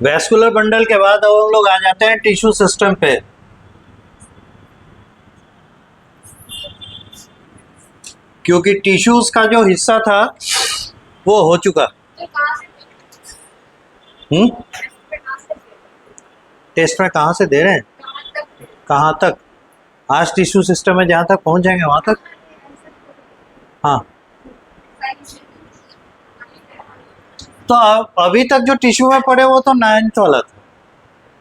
Vascular bundle के बाद अब हम लोग आ जाते हैं टिश्यू सिस्टम पे। क्योंकि टिश्यूज का जो हिस्सा था वो हो चुका। टेस्ट में कहाँ से दे रहे हैं, कहाँ तक? आज टिश्यू सिस्टम में जहाँ तक पहुँच जाएंगे वहाँ तक। हाँ, तो अभी तक जो टिश्यू में पड़े वो तो 9th वाला था,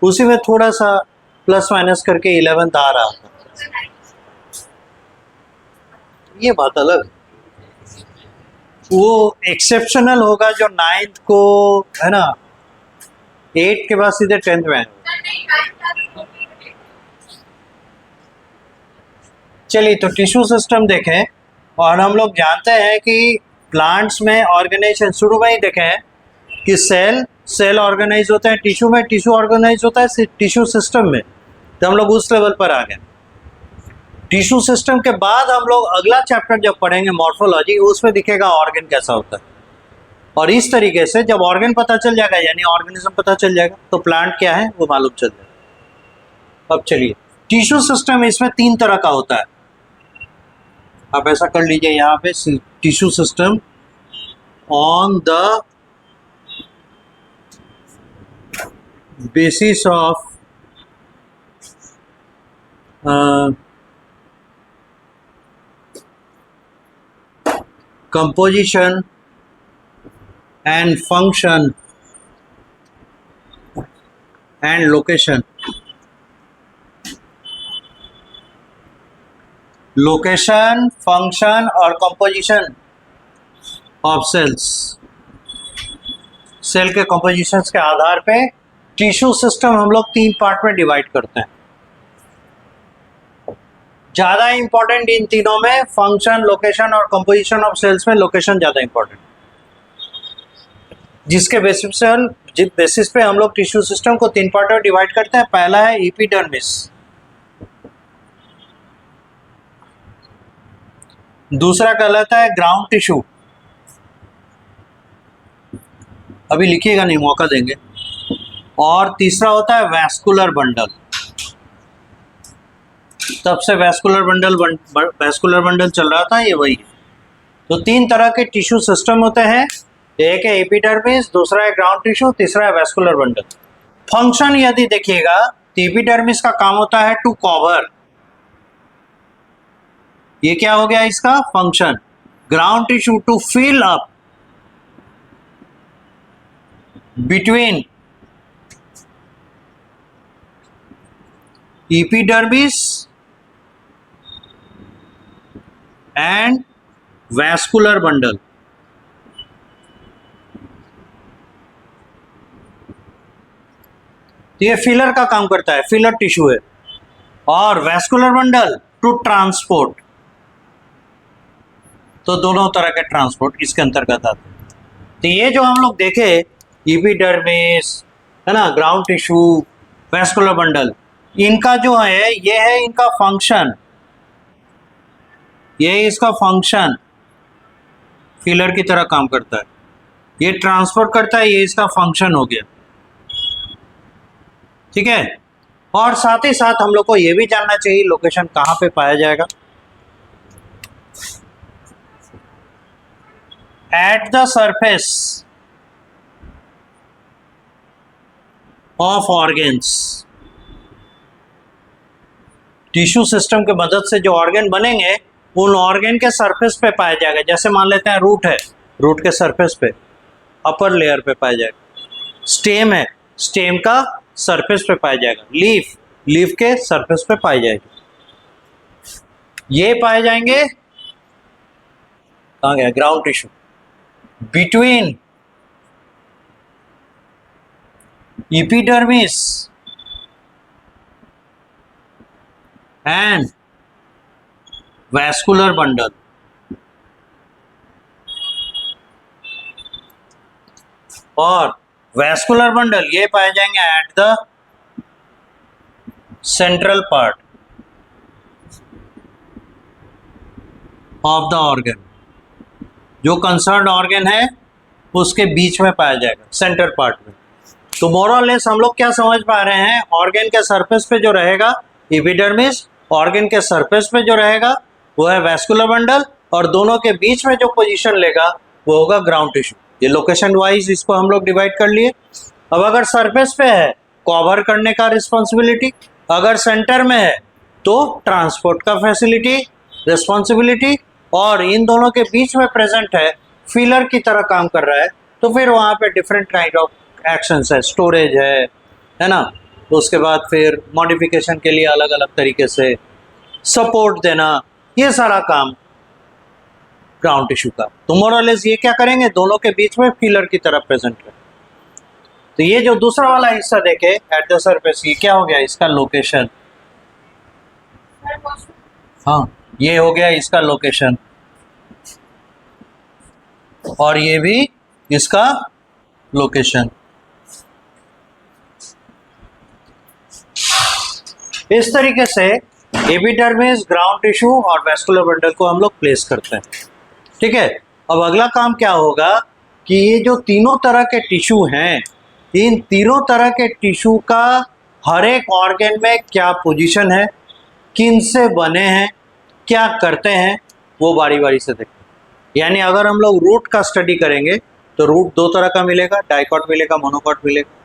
उसी में थोड़ा सा प्लस माइनस करके 11th आ रहा था, ये बात अलग। वो एक्सेप्शनल होगा जो 9th को है ना, 8 के बाद सीधे 10th में। चलिए तो टिश्यू सिस्टम देखें, और हम लोग जानते हैं कि प्लांट्स में ऑर्गेनाइजेशन शुरू में ही देखे हैं कि सेल ऑर्गेनाइज होते हैं टिश्यू में, टिश्यू ऑर्गेनाइज होता है टिश्यू सिस्टम में। तो हम लोग उस लेवल पर आ गए। टिश्यू सिस्टम के बाद हम लोग अगला चैप्टर जब पढ़ेंगे मॉर्फोलॉजी, उसमें दिखेगा ऑर्गन कैसा होता है। और इस तरीके से जब ऑर्गन पता चल जाएगा, यानी ऑर्गेनिज्म पता चल जाएगा, तो प्लांट क्या है वो मालूम चल जाएगा। अब चलिए, टिश्यू सिस्टम इसमें 3 तरह का होता है। आप ऐसा कर लीजिए यहाँ पे, tissue system on the basis of composition and function and location function और composition of cells। सेल के compositions के आधार पे टिश्यू सिस्टम हम लोग 3 पार्ट में डिवाइड करते हैं। ज़्यादा इंपॉर्टेंट इन तीनों में फंक्शन, लोकेशन और कंपोजिशन ऑफ सेल्स में लोकेशन ज़्यादा इंपॉर्टेंट, जिसके बेसिस पे हम लोग टिश्यू सिस्टम को 3 पार्ट में डिवाइड करते हैं। पहला है एपिडर्मिस, दूसरा कहलाता है ग्राउंड टिश्यू, अभी लिखिएगा नहीं, मौका देंगे, और तीसरा होता है वैस्कुलर बंडल। तब से वैस्कुलर बंडल चल रहा था, ये वही है। तो 3 तरह के टिश्यू सिस्टम होते हैं, एक है एपिडर्मिस, दूसरा है ग्राउंड टिश्यू, तीसरा है वैस्कुलर बंडल। फंक्शन यदि देखिएगा तो एपिडर्मिस का काम होता है टू कवर, ये क्या हो गया इसका function. Ground tissue to fill up between epidermis and vascular bundle. ये फिलर का काम करता है, फिलर टिश्यू है। और वैस्कुलर बंडल टू ट्रांसपोर्ट, तो दोनों तरह के ट्रांसपोर्ट इसके अंतर्गत आते हैं। तो ये जो हम लोग देखे एपिडर्मिस है ना, ग्राउंड टिश्यू, वैस्कुलर बंडल, इनका जो है ये है इनका फंक्शन, ये इसका फंक्शन फिलर की तरह काम करता है। ये ट्रांसपोर्ट करता है, ये इसका फंक्शन हो गया, ठीक है। और साथ ही साथ हम लोग को ये भी जानना चाहिए लोकेशन कहाँ पे पाया जाएगा। At the surface of organs, tissue system के मदद से जो ऑर्गन बनेंगे उन ऑर्गन के सरफेस पे पाया जाएगा। जैसे मान लेते हैं रूट है, रूट के सरफेस पे अपर लेयर पे पाया जाएगा। स्टेम है, स्टेम का सरफेस पे पाया जाएगा। लीफ के सरफेस पे पाई जाएगी। ये पाए जाएंगे कहाँ गया ground tissue, between epidermis and vascular bundle. और वैस्कुलर बंडल ये पाए जाएंगे at the central part of the organ, जो कंसर्न ऑर्गन है उसके बीच में पाया जाएगा, सेंटर पार्ट में। तो मोर और लेस हम लोग क्या समझ पा रहे हैं, ऑर्गन के सरफेस पे जो रहेगा एपिडर्मिस, ऑर्गन के सरफेस पे जो रहेगा वो है वैस्कुलर बंडल, और दोनों के बीच में जो पोजीशन लेगा वो होगा ग्राउंड टिश्यू। ये लोकेशन वाइज इसको हम लोग डिवाइड कर लिए। अब अगर सरफेस पे है कवर करने का रिस्पॉन्सिबिलिटी, अगर सेंटर में है तो ट्रांसपोर्ट का फैसिलिटी रिस्पॉन्सिबिलिटी, और इन दोनों के बीच में प्रेजेंट है फीलर की तरह काम कर रहा है, तो फिर वहाँ पे डिफरेंट काइंड ऑफ एक्शंस है, स्टोरेज है ना, उसके बाद फिर मॉडिफिकेशन के लिए अलग अलग तरीके से सपोर्ट देना, ये सारा काम ग्राउंड टिश्यू का। तो मोर और लेस ये क्या करेंगे, दोनों के बीच में फीलर की तरह प्रेजेंट है। तो ये जो दूसरा वाला हिस्सा देखे एट द सरफेस, ये क्या हो गया, इसका लोकेशन। हाँ, ये हो गया इसका लोकेशन, और ये भी इसका लोकेशन। इस तरीके से एपिडर्मिस, ग्राउंड टिश्यू और वैस्कुलर बंडल को हम लोग प्लेस करते हैं। ठीक है, अब अगला काम क्या होगा कि ये जो तीनों तरह के टिश्यू हैं, इन तीनों तरह के टिश्यू का हर एक ऑर्गन में क्या पोजीशन है, किन से बने हैं, क्या करते हैं, वो बारी बारी से देखते हैं। यानी अगर हम लोग रूट का स्टडी करेंगे तो रूट दो तरह का मिलेगा, डाइकॉट मिलेगा, मोनोकॉट मिलेगा।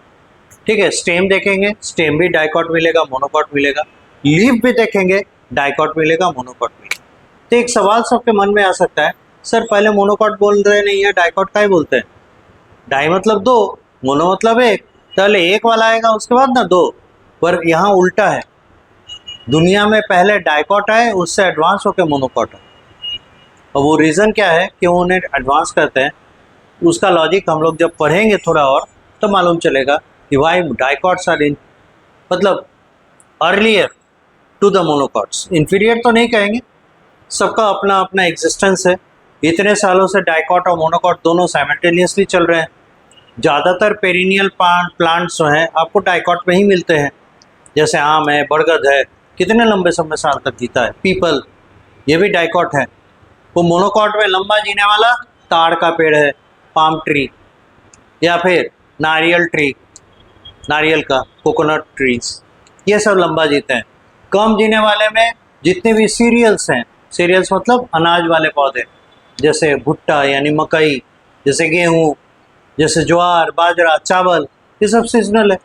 ठीक है, स्टेम देखेंगे, स्टेम भी डाइकॉट मिलेगा, मोनोकॉट मिलेगा। लीफ भी देखेंगे, डाइकॉट मिलेगा, मोनोकॉट मिलेगा। तो एक सवाल सबके मन में आ सकता है, सर पहले मोनोकॉट बोल रहे नहीं है, डाइकॉट का ही बोलते हैं। डाई मतलब दो, मोनो मतलब एक, पहले एक वाला आएगा उसके बाद ना दो, पर यहाँ उल्टा है। दुनिया में पहले डाइकॉट आए, उससे एडवांस होकर मोनोकॉट है। और वो रीज़न क्या है कि वो उन्हें एडवांस करते हैं, उसका लॉजिक हम लोग जब पढ़ेंगे थोड़ा और तो मालूम चलेगा कि वाई डाइकॉट्स आर इन, मतलब earlier to the monocots. Inferior तो नहीं कहेंगे, सबका अपना अपना एग्जिस्टेंस है। इतने सालों से डाइकॉट और मोनोकॉट दोनों साइमल्टेनियसली चल रहे हैं। ज़्यादातर पेरिनियल प्लांट्स जो हैं आपको डाइकॉट में ही मिलते हैं, जैसे आम है, बरगद है, कितने लंबे समय साल तक जीता है। पीपल, ये भी डाइकॉट है। वो मोनोकॉट में लंबा जीने वाला ताड़ का पेड़ है, पाम ट्री, या फिर नारियल ट्री, नारियल का, कोकोनट ट्रीज, ये सब लंबा जीते हैं। कम जीने वाले में जितने भी सीरियल्स हैं, सीरियल्स मतलब अनाज वाले पौधे, जैसे भुट्टा यानी मकई, जैसे गेहूँ, जैसे ज्वार, बाजरा, चावल, ये सब सीजनल है।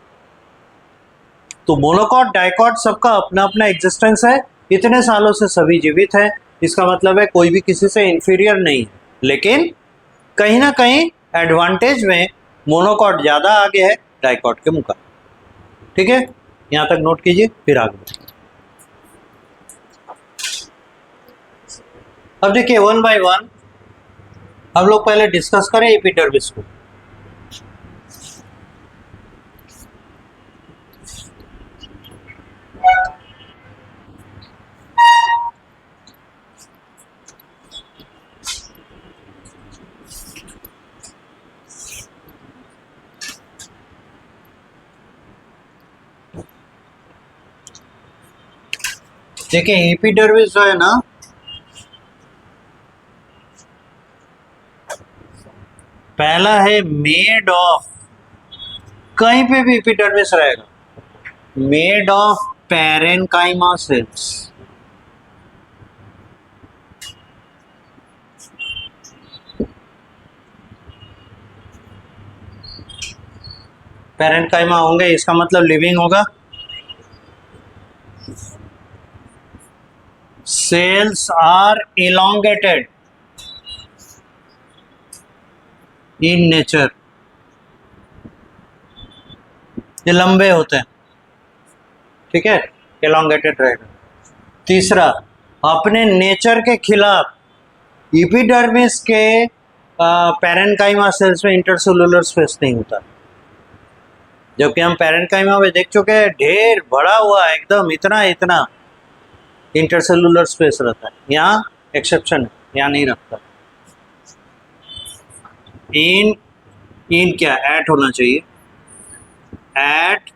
तो मोनोकॉट, डाइकॉट सबका अपना अपना एग्जिस्टेंस है, इतने सालों से सभी जीवित हैं। इसका मतलब है कोई भी किसी से इन्फीरियर नहीं है, लेकिन कहीं ना कहीं एडवांटेज में मोनोकॉट ज़्यादा आगे है डाइकॉट के मुकाबले। ठीक है, यहाँ तक नोट कीजिए, फिर आगे बढ़िए। अब देखिए वन बाय वन हम लोग पहले डिस्कस करें एपिडर्मिस को। देखिए एपिडर्मिस जो है ना, पहला है मेड ऑफ, कहीं पे भी एपिडर्मिस रहेगा, made of parenchyma cells. Parenchyma होंगे, इसका मतलब लिविंग होगा। Cells are elongated in nature, ये लंबे होते हैं। ठीक है, elongated रहेगा। तीसरा, अपने नेचर के खिलाफ एपिडर्मिस के पैरेन्काइमा सेल्स में इंटरसेलुलर स्पेस नहीं होता, जबकि हम पैरेन्काइमा में देख चुके हैं ढेर बड़ा हुआ एकदम इतना इतना इंटरसेलुलर स्पेस रहता है। यहाँ एक्सेप्शन है, यहाँ नहीं रखता। इन क्या एट होना चाहिए, एट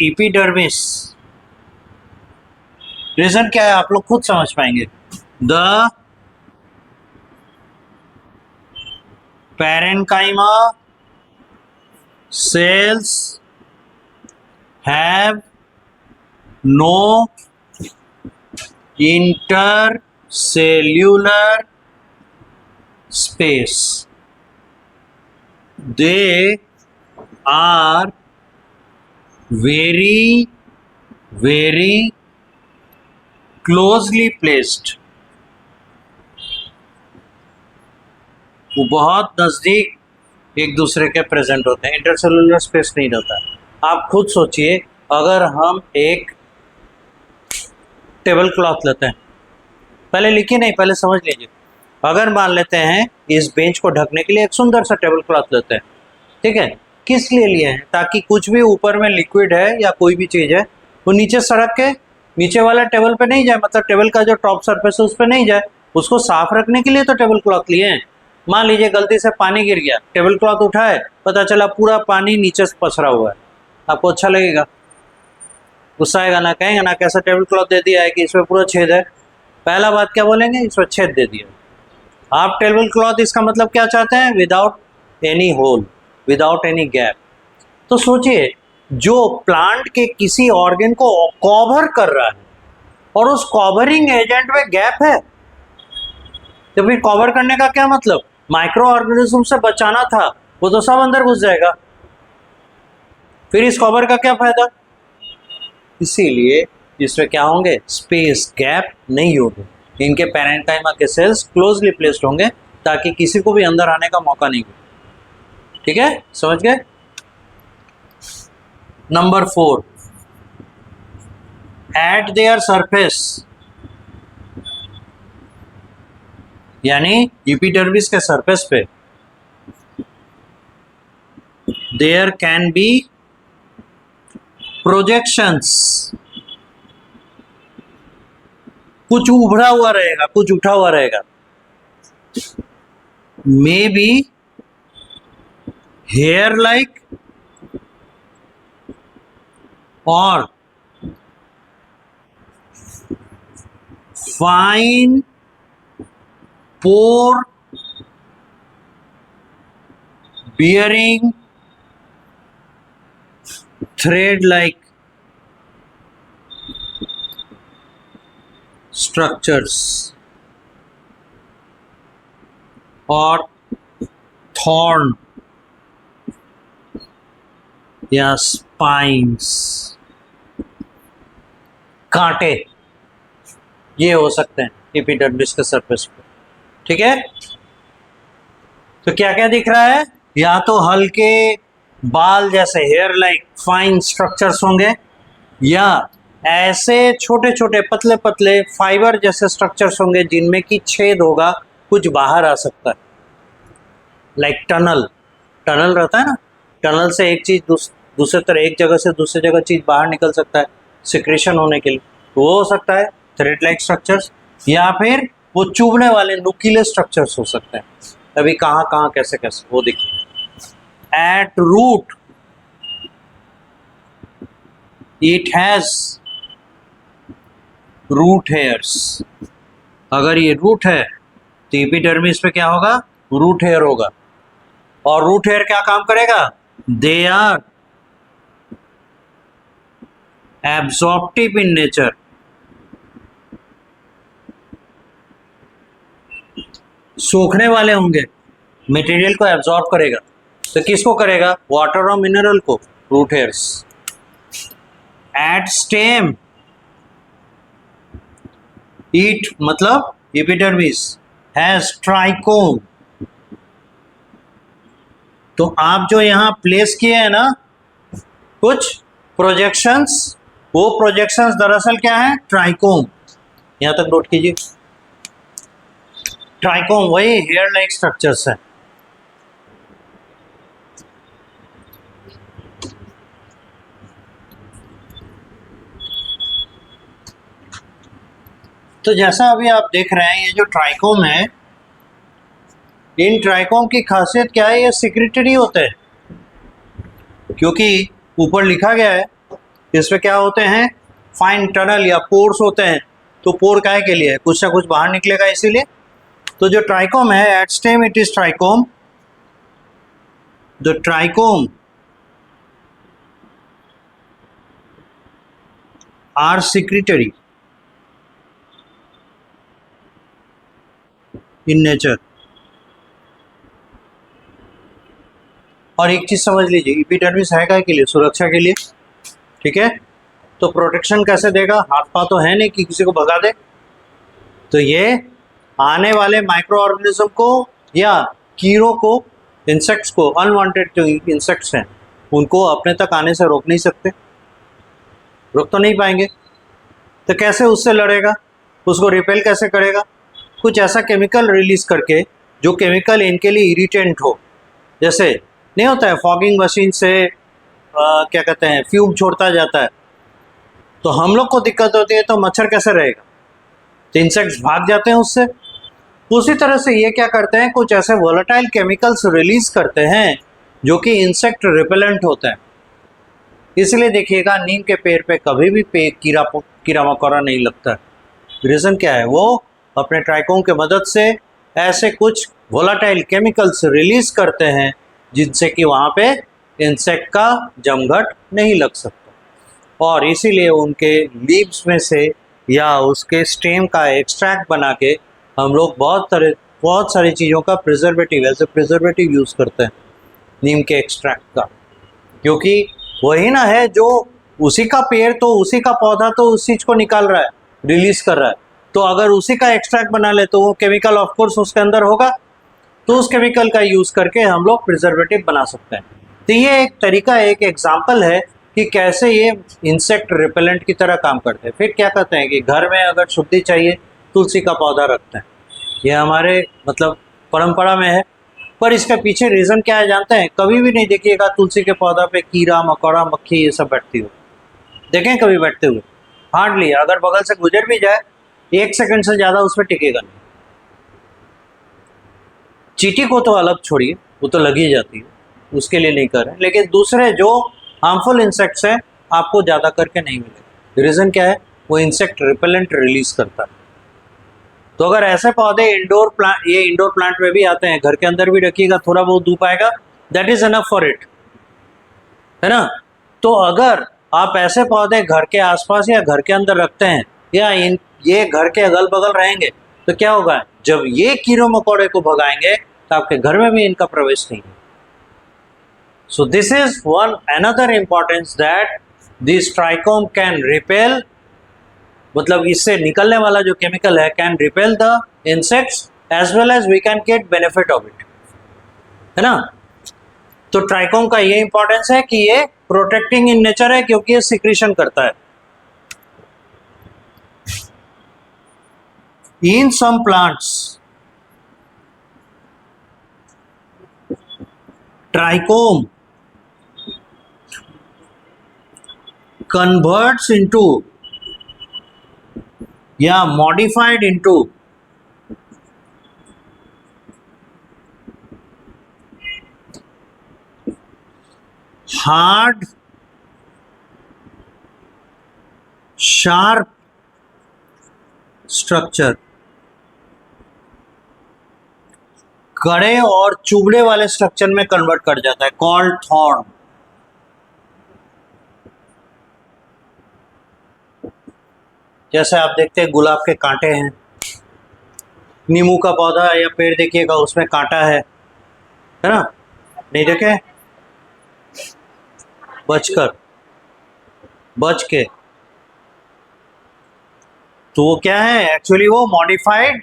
एपिडर्मिस। रीजन क्या है आप लोग खुद समझ पाएंगे। The parenchyma cells have no intercellular space. They are very closely placed. वो बहुत नज़दीक एक दूसरे के प्रेजेंट होते हैं, इंटरसेलुलर स्पेस नहीं रहता। आप खुद सोचिए, अगर हम एक टेबल क्लॉथ लेते हैं, पहले लिखिए नहीं, पहले समझ लीजिए। अगर मान लेते हैं इस बेंच को ढकने के लिए एक सुंदर सा टेबल क्लॉथ लेते हैं, ठीक है, किस लिए लिए हैं? ताकि कुछ भी ऊपर में लिक्विड है या कोई भी चीज़ है वो नीचे सड़क के नीचे वाला टेबल पे नहीं जाए, मतलब टेबल का जो टॉप सरफेस है उस पर नहीं जाए, उसको साफ रखने के लिए तो टेबल क्लॉथ लिए हैं। मान लीजिए गलती से पानी गिर गया, टेबल क्लॉथ उठाए, पता चला पूरा पानी नीचे से पसरा हुआ है, आपको अच्छा लगेगा? गुस्सा आएगा ना, कहेंगे ना कैसा टेबल क्लॉथ दे दिया है कि इसमें पूरा छेद है। पहला बात क्या बोलेंगे, इसमें छेद दे दिया। आप टेबल क्लॉथ इसका मतलब क्या चाहते हैं? Without any hole, without any gap. तो सोचिए, जो प्लांट के किसी ऑर्गन को कवर कर रहा है और उस कवरिंग एजेंट में गैप है, तो फिर कवर करने का क्या मतलब? माइक्रो ऑर्गेनिज्म से बचाना था, वो तो सब अंदर घुस जाएगा, फिर इस कवर का क्या फायदा? इसीलिए इसमें क्या होंगे? स्पेस, गैप नहीं होंगे। इनके पैरेन्काइमा के सेल्स क्लोजली प्लेस्ड होंगे ताकि किसी को भी अंदर आने का मौका नहीं मिले। ठीक है, समझ गए? नंबर 4, एट देयर सरफेस, यानी एपिडर्मिस के सरफेस पे, देयर कैन बी प्रोजेक्शंस, कुछ उभरा हुआ रहेगा, कुछ उठा हुआ रहेगा। मे बी हेयर लाइक और फाइन पोर bearing thread like structures और thorn या spines, कांटे, ये हो सकते हैं एपिडर्मिस के सरफेस पे। ठीक है, तो क्या क्या दिख रहा है? या तो हल्के बाल जैसे हेयर लाइक फाइन स्ट्रक्चर्स होंगे, या ऐसे छोटे छोटे पतले पतले फाइबर जैसे स्ट्रक्चर्स होंगे जिनमें कि छेद होगा, कुछ बाहर आ सकता है, लाइक टनल। टनल रहता है ना, टनल से एक चीज दूसरे तरह, एक जगह से दूसरी जगह चीज बाहर निकल सकता है सिक्रेशन होने के लिए, तो वो हो सकता है थ्रेड लाइक स्ट्रक्चर्स, या फिर वो चुभने वाले नुकीले स्ट्रक्चर्स हो सकते हैं। अभी कहाँ कहाँ कैसे कैसे वो देखिए। At root it has root hairs, अगर ये रूट है तो एपिडर्मिस पे क्या होगा? रूट हेयर होगा। और रूट हेयर क्या काम करेगा? They are absorptive in nature, सोखने वाले होंगे, मटेरियल को एब्जॉर्ब करेगा। तो किसको करेगा? वाटर और मिनरल को, root hairs. At stem it मतलब एपिडर्मिस हैज ट्राइकोम। तो आप जो यहां प्लेस किए हैं ना कुछ प्रोजेक्शंस, वो प्रोजेक्शंस दरअसल क्या है? ट्राइकोम। यहां तक नोट कीजिए, ट्राइकोम वही हेयर लाइक स्ट्रक्चर्स है। तो जैसा अभी आप देख रहे हैं, ये जो ट्राइकोम है, इन ट्राइकोम की खासियत क्या है? ये सिक्रेटरी होते हैं, क्योंकि ऊपर लिखा गया है इसमें क्या होते हैं? फाइन टनल या पोर्स होते हैं। तो पोर काहे के लिए? कुछ ना कुछ बाहर निकलेगा, इसीलिए। तो जो ट्राइकोम है, at stem it is trichome, the trichome are secretory in nature. और एक चीज समझ लीजिए, एपिडर्मिस है काय के लिए? सुरक्षा के लिए, ठीक है। तो प्रोटेक्शन कैसे देगा? हाथ पांव तो है नहीं कि किसी को भगा दे। तो ये आने वाले माइक्रो ऑर्गेनिज्म को या कीड़ों को, इंसेक्ट्स को, अनवांटेड जो इंसेक्ट्स हैं उनको अपने तक आने से रोक नहीं सकते, रोक तो नहीं पाएंगे। तो कैसे उससे लड़ेगा? उसको रिपेल कैसे करेगा? कुछ ऐसा केमिकल रिलीज करके जो केमिकल इनके लिए इरिटेंट हो। जैसे नहीं होता है फॉगिंग मशीन से क्या कहते हैं, फ्यूम छोड़ता जाता है, तो हम लोग को दिक्कत होती है, तो मच्छर कैसे रहेगा? तो इंसेक्ट्स भाग जाते हैं उससे। उसी तरह से ये क्या करते हैं, कुछ ऐसे वोलेटाइल केमिकल्स रिलीज करते हैं जो कि इंसेक्ट रिपेलेंट होते हैं। इसलिए देखिएगा नीम के पेड़ पे कभी भी कीड़ा मकोड़ा नहीं लगता है। रीज़न क्या है? वो अपने ट्राइकोम के मदद से ऐसे कुछ वोलेटाइल केमिकल्स रिलीज करते हैं जिनसे कि वहाँ पे इंसेक्ट का जमघट नहीं लग सकता। और इसीलिए उनके लीव्स में से या उसके स्टेम का एक्सट्रैक्ट बना के हम लोग बहुत सारी चीज़ों का preservative, as a preservative use करते हैं नीम के एक्सट्रैक्ट का, क्योंकि वही ना है जो उसी का पेड़, तो उसी का पौधा तो उस चीज़ को निकाल रहा है, रिलीज कर रहा है। तो अगर उसी का एक्सट्रैक्ट बना ले तो वो केमिकल ऑफ कोर्स उसके अंदर होगा, तो उस केमिकल का यूज़ करके हम लोग प्रिजर्वेटिव बना सकते हैं। तो ये एक तरीका, एक एग्जाम्पल है कि कैसे ये इंसेक्ट रिपेलेंट की तरह काम करते हैं। फिर क्या कहते हैं कि घर में अगर शुद्धि चाहिए तुलसी का पौधा रखते हैं, ये हमारे मतलब परंपरा में है। पर इसके पीछे रीज़न क्या है जानते हैं? कभी भी नहीं देखिएगा तुलसी के पौधा पे कीड़ा मकोड़ा मक्खी ये सब बैठती हो, देखें कभी बैठते हुए? हार्डली। अगर बगल से गुजर भी जाए 1 सेकंड से ज़्यादा उस पर टिकेगा नहीं। चींटी को तो अलग छोड़िए, वो तो लग ही जाती है, उसके लिए नहीं कर रहे हैं। लेकिन दूसरे जो हार्मफुल इंसेक्ट्स हैं आपको ज़्यादा करके नहीं मिलेगा। रीज़न क्या है? वो इंसेक्ट रिपेलेंट रिलीज करता है। तो अगर ऐसे पौधे इंडोर प्लांट, ये इंडोर प्लांट में भी आते हैं, घर के अंदर भी रखिएगा, थोड़ा बहुत धूप आएगा, that is enough for it, है ना। तो अगर आप ऐसे पौधे घर के आसपास या घर के अंदर रखते हैं या ये घर के अगल बगल रहेंगे, तो क्या होगा? जब ये कीड़ों मकोड़े को भगाएंगे तो आपके घर में भी इनका प्रवेश नहीं है। So this is one another importance that this trichome can repel, मतलब इससे निकलने वाला जो केमिकल है can repel the insects as well as we can get benefit of it, है ना। तो ट्राइकोम का ये इंपॉर्टेंस है कि ये प्रोटेक्टिंग इन नेचर है, क्योंकि ये सिक्रीशन करता है। In some plants trichome converts into या modified into hard sharp structure, कड़े और चुभने वाले स्ट्रक्चर में कन्वर्ट कर जाता है, कॉल्ड थॉर्न। जैसे आप देखते हैं गुलाब के कांटे हैं, नींबू का पौधा या पेड़ देखिएगा उसमें कांटा है ना, नहीं देखे? बच के तो वो क्या है एक्चुअली? वो मॉडिफाइड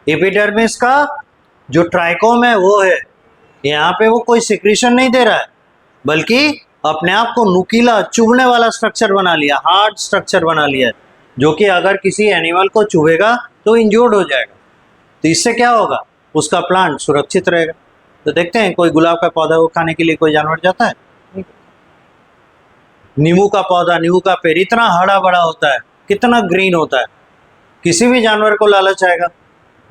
एपिडर्मिस का जो ट्राइकोम है वो है। यहाँ पे वो कोई सिक्रीशन नहीं दे रहा है, बल्कि अपने आप को नुकीला चुभने वाला स्ट्रक्चर बना लिया, हार्ड स्ट्रक्चर बना लिया है, जो कि अगर किसी एनिमल को चुभेगा तो इंजर्ड हो जाएगा। तो इससे क्या होगा? उसका प्लांट सुरक्षित रहेगा। तो देखते हैं कोई गुलाब का पौधा को खाने के लिए कोई जानवर जाता है? नींबू का पौधा, नींबू का पेड़ इतना हरा भरा होता है, कितना ग्रीन होता है, किसी भी जानवर को लालच आएगा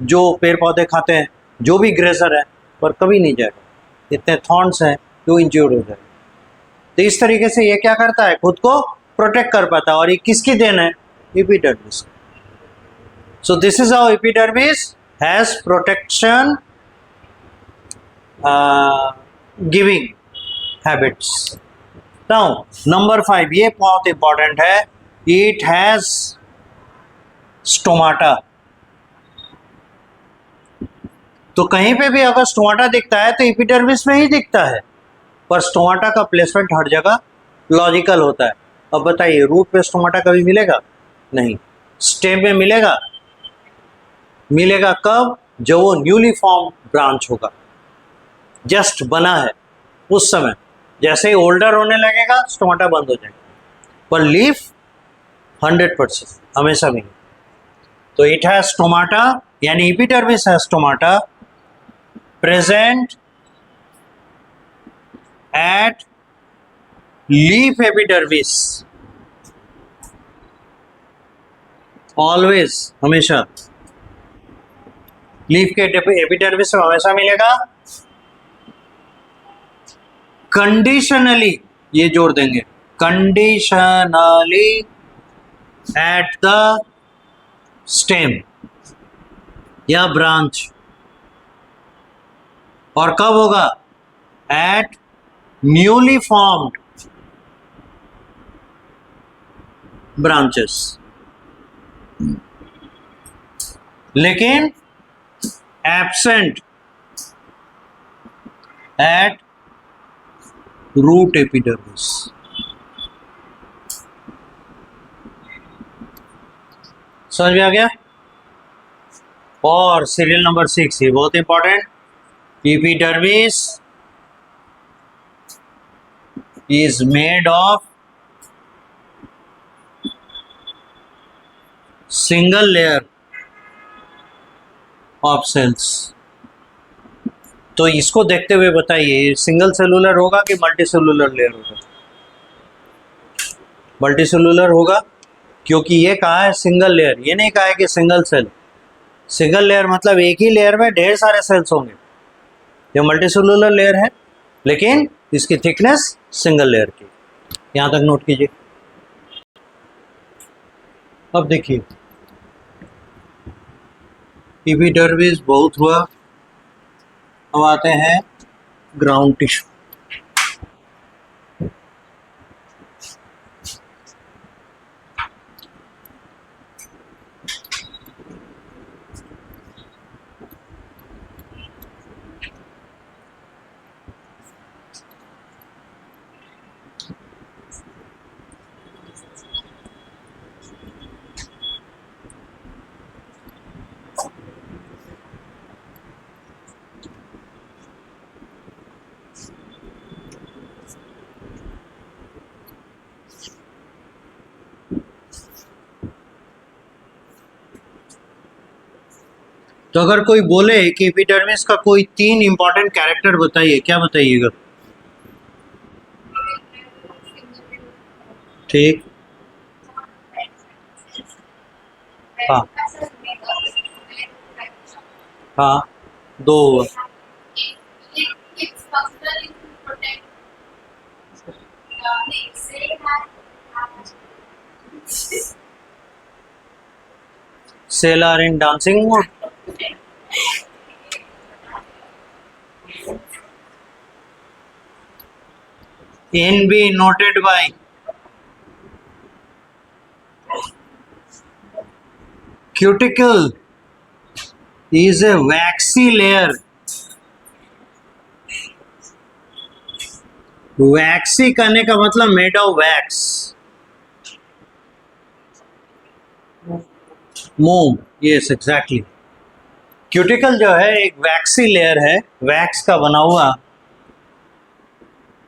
जो पेड़ पौधे खाते हैं, जो भी ग्रेजर है, पर कभी नहीं जाएगा। इतने थॉर्न्स हैं जो इंजर्ड हो जाएगा। तो इस तरीके से ये क्या करता है? खुद को प्रोटेक्ट कर पाता है। और ये किसकी देन है? Epidermis. So this is how epidermis has protection giving habits. Now number 5, ये बहुत इंपॉर्टेंट है, इट हैज स्टोमाटा। तो कहीं पे भी अगर स्टोमाटा दिखता है तो एपिडर्मिस में ही दिखता है, पर स्टोमाटा का प्लेसमेंट हर जगह लॉजिकल होता है। अब बताइए, रूट पे स्टोमाटा कभी मिलेगा? नहीं। स्टेम में मिलेगा? मिलेगा कब? जब वो न्यूली फॉर्म ब्रांच होगा, जस्ट बना है उस समय। जैसे ही ओल्डर होने लगेगा स्टोमाटा बंद हो जाएगा, पर लीफ 100% हमेशा मिलेगा। तो इट हैज स्टोमाटा, यानी epidermis has stomata present at leaf epidermis, always, हमेशा। लीफ के एपिडर्मिस में हमेशा मिलेगा। कंडीशनली, ये जोड़ देंगे, कंडीशनली एट द स्टेम या ब्रांच। और कब होगा? At newly formed branches. लेकिन एब्सेंट एट रूट एपिडर्मिस। समझ में आ गया? और सीरियल नंबर 6, ये बहुत important, epidermis is made of single layer of cells। तो इसको देखते हुए बताइए, सिंगल सेलुलर होगा कि मल्टी सेलुलर लेयर होगा? मल्टी सेलुलर होगा, क्योंकि ये कहा है सिंगल लेयर, ये नहीं कहा है कि सिंगल सेल। सिंगल लेयर मतलब एक ही लेयर में ढेर सारे सेल्स होंगे। ये मल्टी सेलुलर लेयर है, लेकिन इसकी थिकनेस सिंगल लेयर की। यहां तक नोट कीजिए। अब देखिए, एपिडर्मिस बहुत हुआ, अब आते हैं ग्राउंड टिश्यू। तो अगर कोई बोले कि एपिडर्मिस का कोई 3 इंपॉर्टेंट कैरेक्टर बताइए, क्या बताइएगा? ठीक, हाँ हाँ, 2 हुआ। Cell are in dancing mode. NB noted by cuticle is a waxy layer। Waxy करने का मतलब मेड ऑफ वैक्स, मोम। यस एग्जैक्टली, क्यूटिकल जो है एक वैक्सी लेयर है, वैक्स का बना हुआ।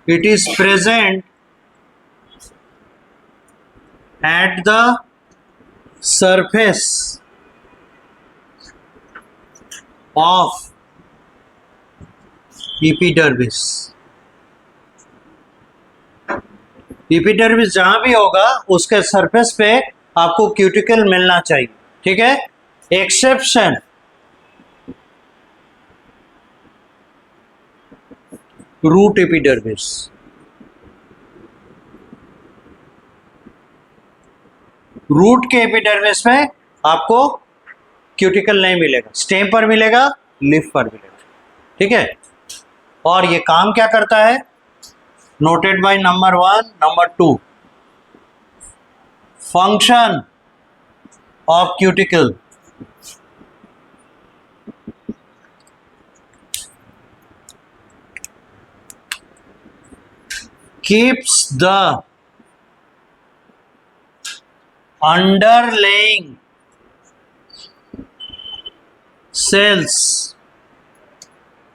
It is present at the surface of epidermis. Epidermis जहां भी होगा उसके सरफेस पे आपको क्यूटिकल मिलना चाहिए, ठीक है? Exception root epidermis. रूट के एपिडर्मिस में आपको क्यूटिकल नहीं मिलेगा, स्टेम पर मिलेगा, लीफ पर मिलेगा, ठीक है? और ये काम क्या करता है? Noted by number 1, number 2। function of cuticle. Keeps the underlying cells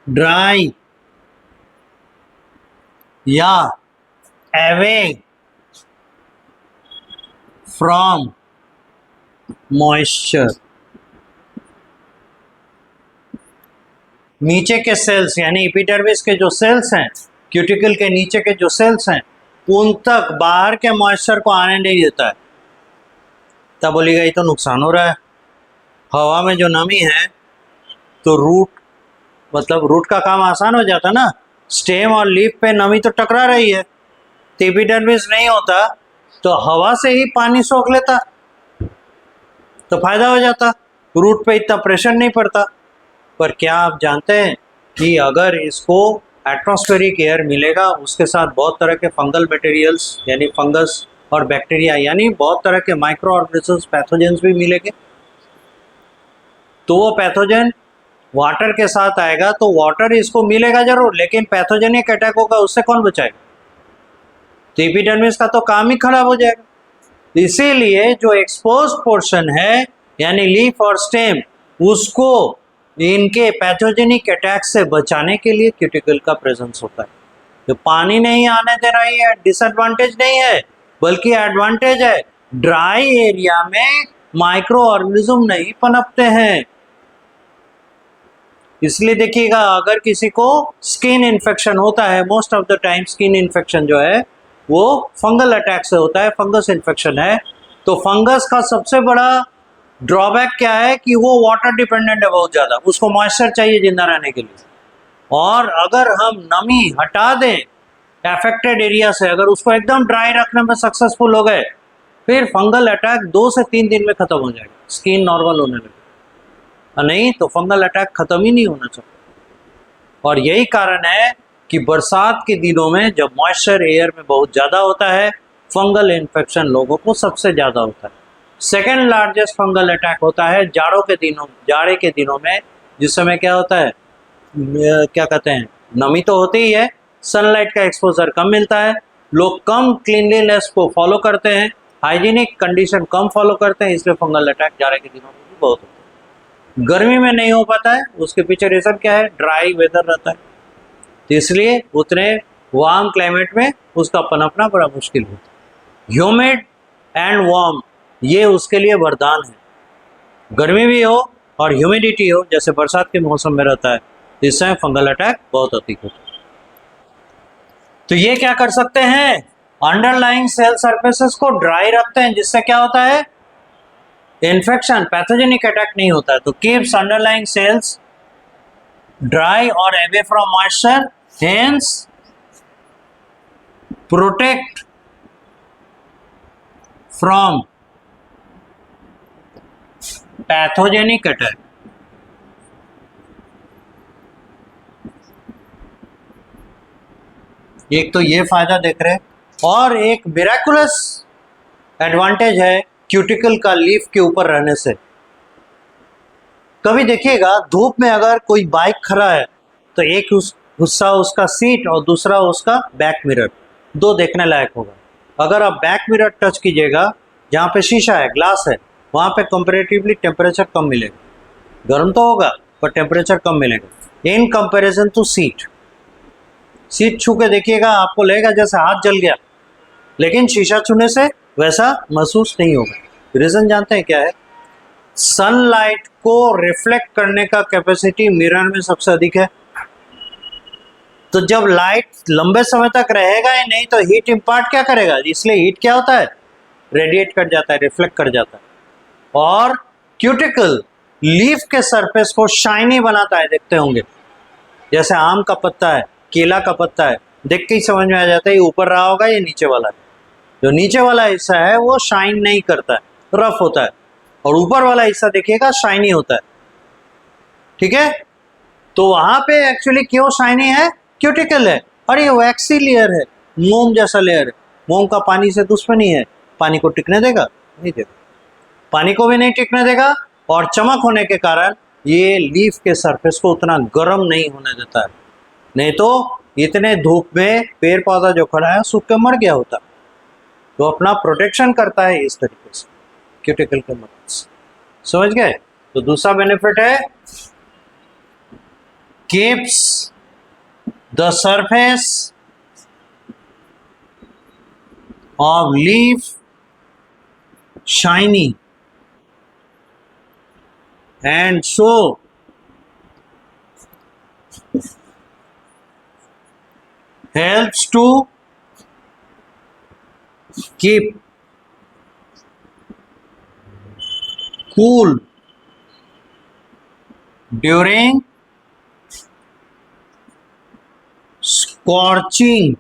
dry या away from moisture. नीचे के सेल्स यानी एपिडर्मिस के जो सेल्स हैं, क्यूटिकल के नीचे के जो सेल्स हैं, उन तक बाहर के मॉइस्चर को आने नहीं देता है। तब बोलिएगा ये तो नुकसान हो रहा है। हवा में जो नमी है तो रूट का काम आसान हो जाता ना। स्टेम और लीफ पे नमी तो टकरा रही है, तो एपिडर्मिस नहीं होता तो हवा से ही पानी सोख लेता तो फायदा हो जाता, रूट पे इतना प्रेशर नहीं पड़ता। पर क्या आप जानते हैं कि अगर इसको एटमॉस्फेरिक एयर मिलेगा, उसके साथ बहुत तरह के फंगल मटेरियल्स यानी फंगस और बैक्टीरिया यानी बहुत तरह के माइक्रो ऑर्गेनिजम्स पैथोजेंस भी मिलेंगे, तो वो पैथोजन वाटर के साथ आएगा तो वाटर इसको मिलेगा जरूर, लेकिन पैथोजेनिक अटैक होगा उससे कौन बचाएगा? तो एपिडर्मिस का तो काम ही खराब हो जाएगा। इसीलिए जो एक्सपोज पोर्शन है यानी लीफ और स्टेम, उसको इनके पैथोजेनिक अटैक से बचाने के लिए क्यूटिकल का प्रेजेंस होता है। तो पानी नहीं आने दे रही है, डिसएडवांटेज नहीं है बल्कि एडवांटेज है। ड्राई एरिया में माइक्रो ऑर्गेनिज्म नहीं पनपते हैं। इसलिए देखिएगा, अगर किसी को स्किन इन्फेक्शन होता है, most of the time skin infection जो है वो फंगल अटैक से होता है, फंगस इन्फेक्शन है। तो फंगस का सबसे बड़ा ड्रॉबैक क्या है कि वो वाटर डिपेंडेंट है बहुत ज़्यादा, उसको मॉइस्चर चाहिए जिंदा रहने के लिए। और अगर हम नमी हटा दें अफेक्टेड एरिया से, अगर उसको एकदम ड्राई रखने में सक्सेसफुल हो गए, फिर फंगल अटैक 2 से 3 दिन में खत्म हो जाएगा, स्किन नॉर्मल होने लगे। नहीं तो फंगल अटैक खत्म ही नहीं होना चाहिए। और यही कारण है कि बरसात के दिनों में जब मॉइस्चर एयर में बहुत ज़्यादा होता है, फंगल इन्फेक्शन लोगों को सबसे ज़्यादा होता है। सेकेंड लार्जेस्ट फंगल अटैक होता है जाड़े के दिनों में, जिस समय क्या होता है, क्या कहते हैं, नमी तो होती ही है, सनलाइट का एक्सपोजर कम मिलता है, लोग कम क्लीनलीनेस को फॉलो करते हैं, हाइजीनिक कंडीशन कम फॉलो करते हैं, इसलिए फंगल अटैक जाड़े के दिनों में भी बहुत होता है। गर्मी में नहीं हो पाता है, उसके पीछे रीजन क्या है, ड्राई वेदर रहता है, तो इसलिए उतने वार्म क्लाइमेट में उसका पनपना बड़ा मुश्किल होता है। ह्यूमिड एंड वार्म ये उसके लिए वरदान है। गर्मी भी हो और ह्यूमिडिटी हो, जैसे बरसात के मौसम में रहता है, इस समय फंगल अटैक बहुत अधिक होता है। तो ये क्या कर सकते हैं, अंडरलाइंग सेल सरफेसेस को ड्राई रखते हैं, जिससे क्या होता है, इन्फेक्शन पैथोजेनिक अटैक नहीं होता है। तो कीप्स अंडरलाइंग सेल्स ड्राई और away from moisture, hence protect from pathogenic attack. एक तो ये फायदा देख रहे हैं, और एक मिरेकुलस एडवांटेज है क्यूटिकल का लीफ के ऊपर रहने से। कभी देखिएगा धूप में अगर कोई बाइक खड़ा है तो एक हिस्सा उसका सीट और दूसरा उसका बैक मिरर, दो देखने लायक होगा। अगर आप बैक मिरर टच कीजिएगा, जहाँ पे शीशा है, ग्लास है, वहाँ पे कंपैरेटिवली टेम्परेचर कम मिलेगा, गर्म तो होगा पर टेम्परेचर कम मिलेगा in comparison to seat. Seat छू के देखिएगा, आपको लगेगा जैसे हाथ जल गया, लेकिन शीशा छूने से वैसा महसूस नहीं होगा। रीजन जानते हैं क्या है, सनलाइट को रिफ्लेक्ट करने का कैपेसिटी मिरर में सबसे अधिक है। तो जब लाइट लंबे समय तक रहेगा ही नहीं तो हीट इम्पार्ट क्या करेगा, इसलिए हीट क्या होता है, रेडिएट कर जाता है, रिफ्लेक्ट कर जाता है। और क्यूटिकल लीफ के सरफेस को शाइनी बनाता है, देखते होंगे जैसे आम का पत्ता है, केला का पत्ता है, देख के ही समझ में आ जाता है ये ऊपर रहा होगा ये नीचे वाला है। जो नीचे वाला हिस्सा है वो शाइन नहीं करता है, रफ होता है, और ऊपर वाला हिस्सा देखिएगा शाइनी होता है। ठीक है, तो वहां पे एक्चुअली क्यों शाइनी है, क्यूटिकल है, और ये वैक्सी लेयर है, मोम जैसा लेयर है। मोम का पानी से दुश्मनी है, पानी को टिकने देगा, नहीं देगा, पानी को भी नहीं टिकने देगा, और चमक होने के कारण ये लीफ के सरफेस को उतना गर्म नहीं होने देता है, नहीं तो इतने धूप में पेड़ पौधा जो खड़ा है सूख के मर गया होता। तो अपना प्रोटेक्शन करता है इस तरीके से क्यूटिकल के मदद से। समझ गए? तो दूसरा बेनिफिट है keeps the surface of leaf shiny and so helps to keep cool during scorching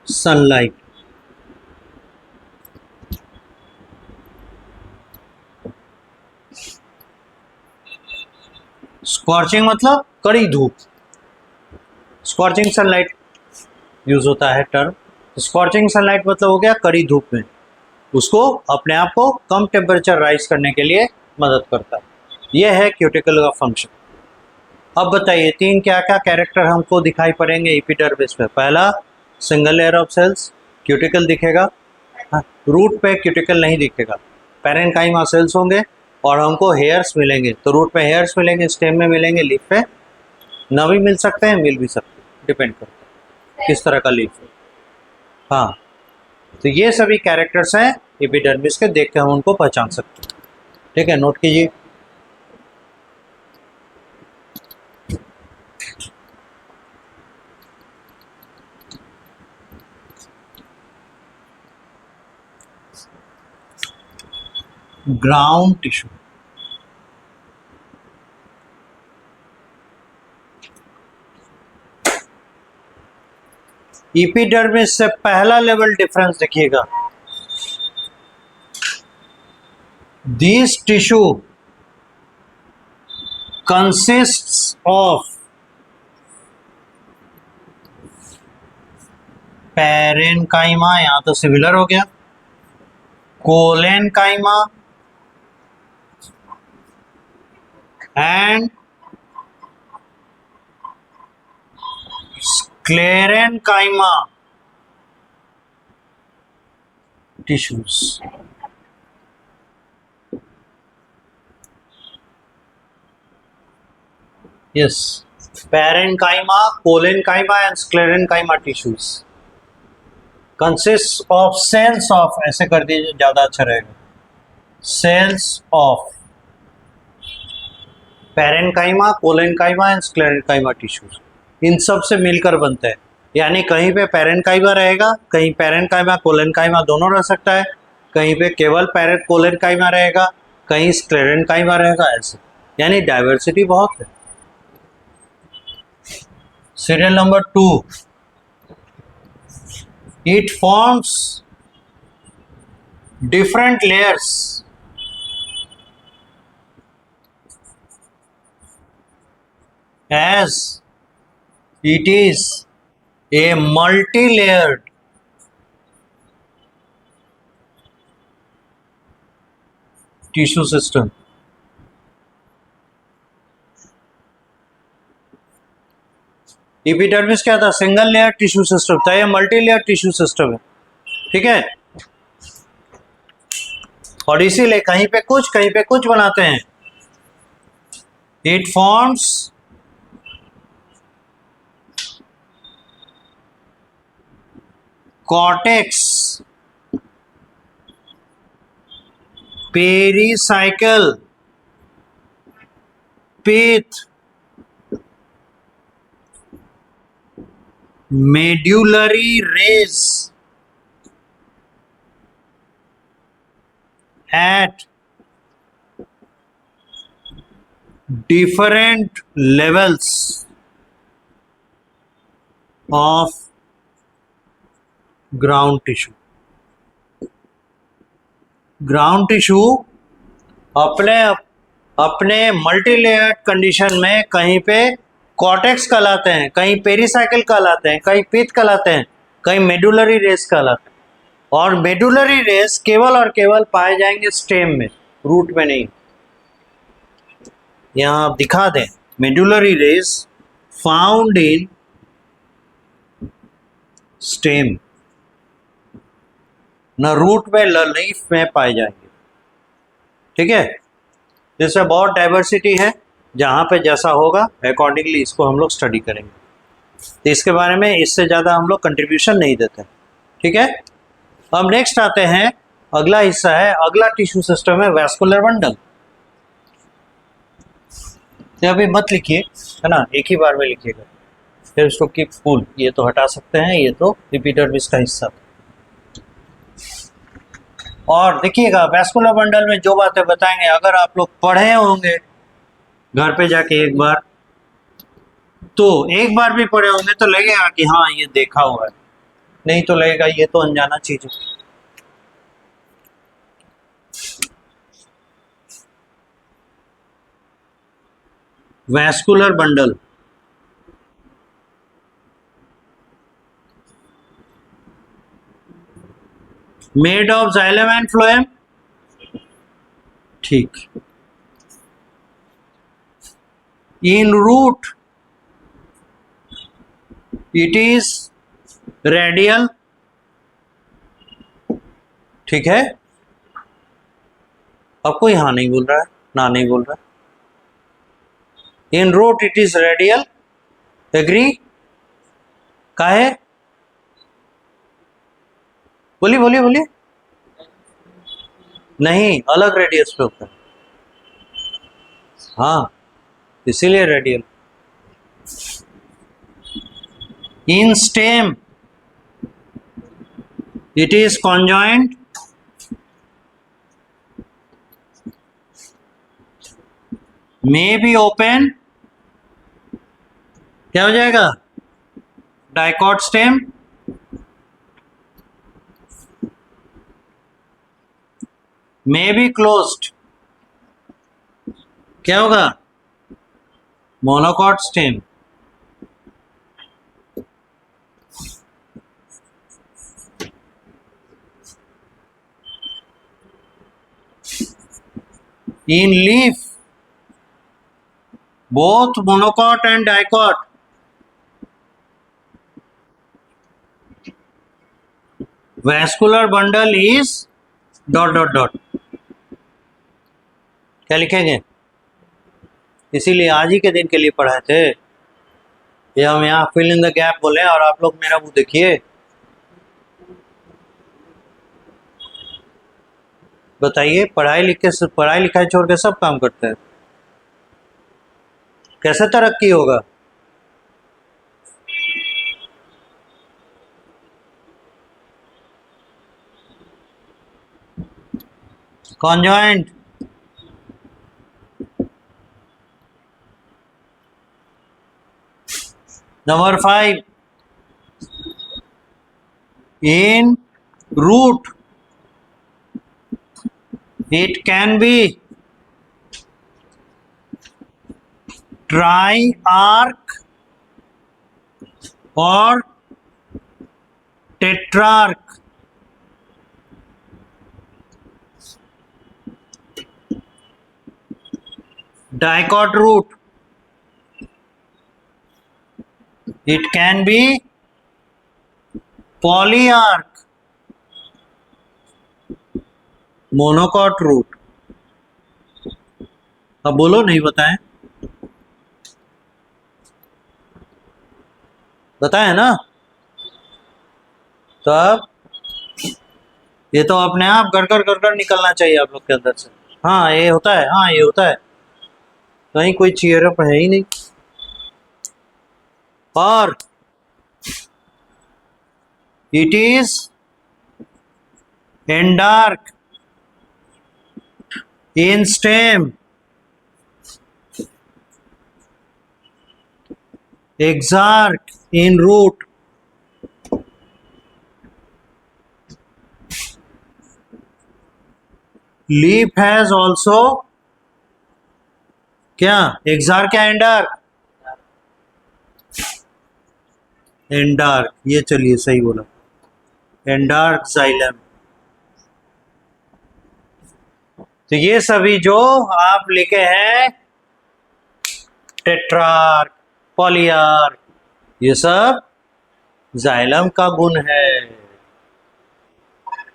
sunlight. Scorching मतलब कड़ी धूप, स्कॉर्चिंग सनलाइट यूज होता है टर्म। स्कॉर्चिंग सनलाइट मतलब हो गया कड़ी धूप में, उसको अपने आप को कम टेम्परेचर राइज करने के लिए मदद करता है। यह है क्यूटिकल का फंक्शन। अब बताइए तीन क्या क्या कैरेक्टर हमको दिखाई पड़ेंगे एपिडर्मिस पे। पहला, single layer of cells, cuticle दिखेगा, रूट पे क्यूटिकल नहीं दिखेगा, पैरेन्काइमा सेल्स होंगे और हमको हेयर्स मिलेंगे। तो रूट पे हेयर्स मिलेंगे, स्टेम में मिलेंगे, लीफ पे न भी मिल सकते हैं, मिल भी सकते हैं, डिपेंड करता है किस तरह का लीफ है। हाँ, तो ये सभी कैरेक्टर्स हैं एपिडर्मिस के, देख के हम उनको पहचान सकते हैं। ठीक है, नोट कीजिए। ग्राउंड टिश्यू, एपिडर्मिस से पहला लेवल डिफरेंस देखिएगा। This tissue consists of parenchyma, यहां तो सिमिलर हो गया, collenchyma and sclerenchyma tissues. Yes, parenchyma, colenchyma and sclerenchyma tissues consists of cells of, ऐसे कर दीजिए ज़्यादा अच्छा रहेगा, cells of parenchyma, collenchyma and sclerenchyma tissues. इन सब से मिलकर बनते हैं, यानी कहीं पे पैरेन्काइमा रहेगा, कहीं पैरेन्काइमा कोलेनकाइमा दोनों रह सकता है, कहीं पे केवल कोलेनकाइमा रहेगा, कहीं स्क्लेरेन्काइमा रहेगा, ऐसे यानी डाइवर्सिटी बहुत है। Serial number 2, it forms different layers as it is a multi-layered tissue system. Epidermis क्या था? सिंगल लेयर टिश्यू सिस्टम था, ये मल्टी लेयर टिश्यू सिस्टम है। ठीक है, और इसीलिए कहीं पे कुछ बनाते हैं। It forms cortex, pericycle, pith, medullary rays at different levels of ground tissue. Ground tissue अपने मल्टीलेयर्ड कंडीशन में कहीं पे कॉर्टेक्स कहलाते हैं, कहीं पेरिसाइकिल कहलाते हैं, कहीं पिथ कहलाते हैं, कहीं मेडुलरी रेस कहलाते हैं। और मेडुलरी रेस केवल और केवल पाए जाएंगे स्टेम में, रूट में नहीं। यहां आप दिखा दें, medullary race found in stem, न रूट में न लीफ में पाए जाएंगे। ठीक है, इसमें बहुत डाइवर्सिटी है, जहां पे जैसा होगा अकॉर्डिंगली इसको हम लोग स्टडी करेंगे। तो इसके बारे में इससे ज़्यादा हम लोग कंट्रीब्यूशन नहीं देते। ठीक है, अब नेक्स्ट आते हैं, अगला हिस्सा है, अगला टिश्यू सिस्टम है वैस्कुलर बंडल। अभी मत लिखिए, है ना, एक ही बार में लिखिएगा, फिर उसको कीप कूल। ये तो हटा सकते हैं, ये तो एपिडर्मिस का हिस्सा। और देखिएगा वैस्कुलर बंडल में जो बातें बताएंगे, अगर आप लोग पढ़े होंगे घर पे जाके एक बार, तो एक बार भी पढ़े होंगे तो लगेगा कि हाँ ये देखा हुआ है, नहीं तो लगेगा ये तो अनजाना चीज है। Vascular bundle made of xylem and phloem. ठीक, इन रूट इट इज रेडियल। ठीक है, अब कोई हाँ नहीं बोल रहा है, ना नहीं बोल रहा है। In root it is radial, agree? काहे? बोलिए बोलिए बोलिए। नहीं, अलग रेडियस पे होता है, हाँ, इसीलिए radial. In stem it is conjoint, may be open, क्या हो जाएगा? Dicot stem, may be closed, क्या होगा? Monocot stem. In leaf, both monocot and dicot, vascular bundle is ... क्या लिखेंगे? इसीलिए आज ही के दिन के लिए पढ़ाए थे ये, हम यहाँ फिल इन द गैप बोले और आप लोग मेरा मुंह देखिए। बताइए, पढ़ाई लिखाई छोड़ के सब काम करते हैं, कैसे तरक्की होगा? Conjoint, number 5, in root it can be triarch or tetrarch. Dicot root, it can be polyarch, monocot root. अब बोलो, नहीं बताएं? बताएं ना? तो अब ये तो अपने आप गड़गड़ निकलना चाहिए आप लोग के अंदर से। हाँ ये होता है, हाँ ये होता है, कहीं कोई चीयर अप है ही नहीं। और it is एंडार्क in stem, exarch in root, leaf has also क्या? exarch क्या एंडार्क? एंडार्क, ये चलिए सही बोला। And dark xylem. तो ये सभी जो आप लिखे हैं टेट्रार्क, पॉलीआर्क, ये सब जाइलम का गुण है,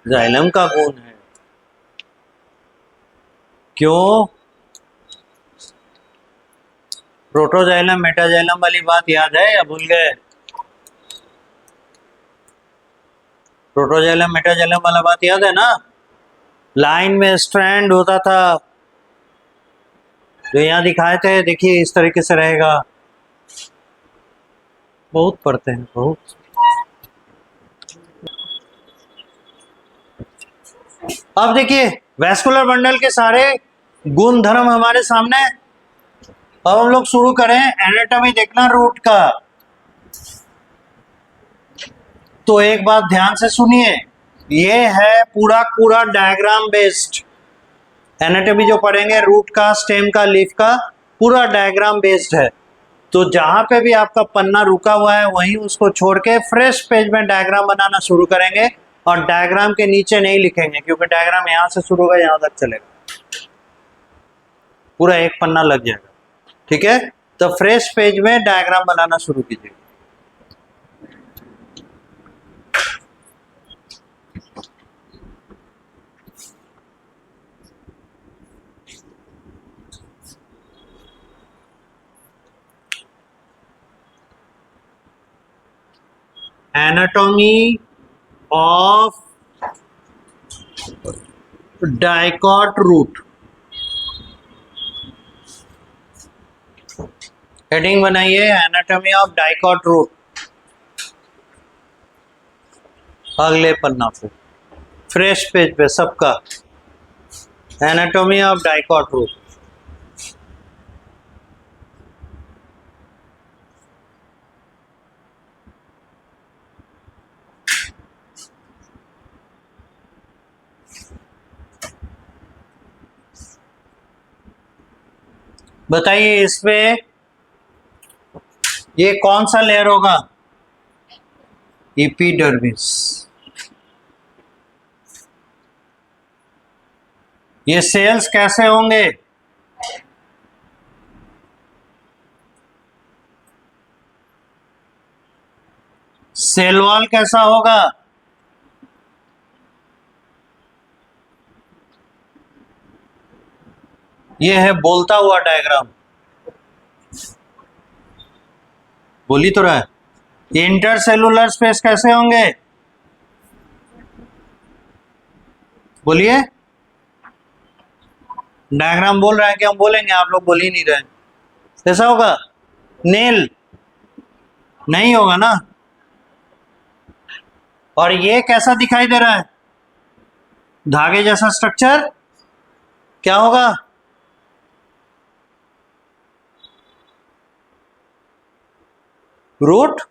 जाइलम का गुण है। क्यों? प्रोटोजाइलम मेटाजाइलम वाली बात याद है या भूल गए? प्रोटोजाइलम मेटाजाइलम वाला बात याद है ना? लाइन में स्ट्रैंड होता था, जो यहां दिखाए थे, देखिए इस तरीके से रहेगा। बहुत पढ़ते हैं, बहुत। अब देखिए वैस्कुलर बंडल के सारे गुण धर्म हमारे सामने। अब हम लोग शुरू करें एनाटॉमी देखना रूट का। तो एक बात ध्यान से सुनिए, ये है पूरा पूरा डायग्राम बेस्ड एनाटॉमी जो पढ़ेंगे, रूट का, स्टेम का, लीफ का, पूरा डायग्राम बेस्ड है। तो जहां पे भी आपका पन्ना रुका हुआ है वहीं उसको छोड़ के फ्रेश पेज में डायग्राम बनाना शुरू करेंगे, और डायग्राम के नीचे नहीं लिखेंगे क्योंकि डायग्राम यहां से शुरू होगा यहां तक चलेगा, पूरा एक पन्ना लग जाएगा। ठीक है, तो फ्रेश पेज में डायग्राम बनाना शुरू कीजिए। Anatomy of dicot root, heading बनाइए एनाटॉमी ऑफ डाइकॉट रूट, अगले पन्ना पे फ्रेश पेज पे सबका एनाटॉमी ऑफ डाइकॉट रूट। बताइए इसमें ये कौन सा लेयर होगा? एपिडर्मिस। ये सेल्स कैसे होंगे? सेल वॉल कैसा होगा? ये है बोलता हुआ डायग्राम, बोली तो रहा है। इंटरसेलुलर स्पेस कैसे होंगे? बोलिए, डायग्राम बोल रहा है कि हम बोलेंगे? आप लोग बोल ही नहीं रहे। कैसा होगा? नेल नहीं होगा ना। और ये कैसा दिखाई दे रहा है? धागे जैसा स्ट्रक्चर क्या होगा? रूट।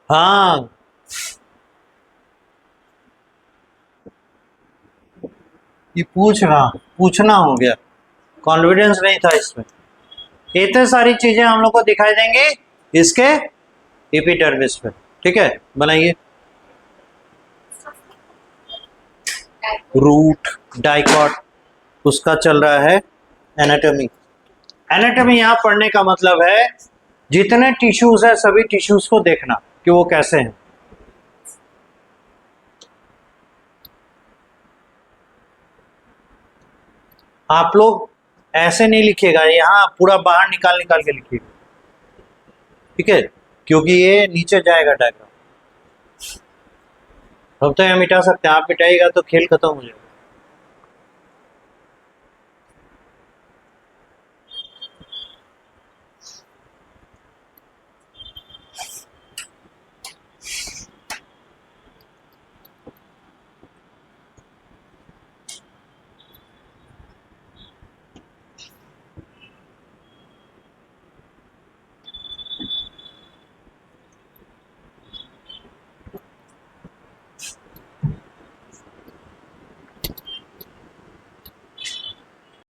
हाँ, ये पूछना हो गया, कॉन्फिडेंस नहीं था इसमें। इतने सारी चीजें हम लोग को दिखाई देंगी इसके एपिडर्मिस पे। ठीक है, बनाइए रूट डाइकॉट, उसका चल रहा है एनाटॉमी। एनाटॉमी यहां पढ़ने का मतलब है जितने टिश्यूज है सभी टिश्यूज को देखना कि वो कैसे हैं। आप लोग ऐसे नहीं लिखिएगा, यहां पूरा बाहर निकाल निकाल के लिखिएगा। ठीक है, क्योंकि ये नीचे जाएगा डायग्राम। अब तो हम मिटा सकते हैं, आप मिटाइएगा तो खेल खत्म हो जाएगा।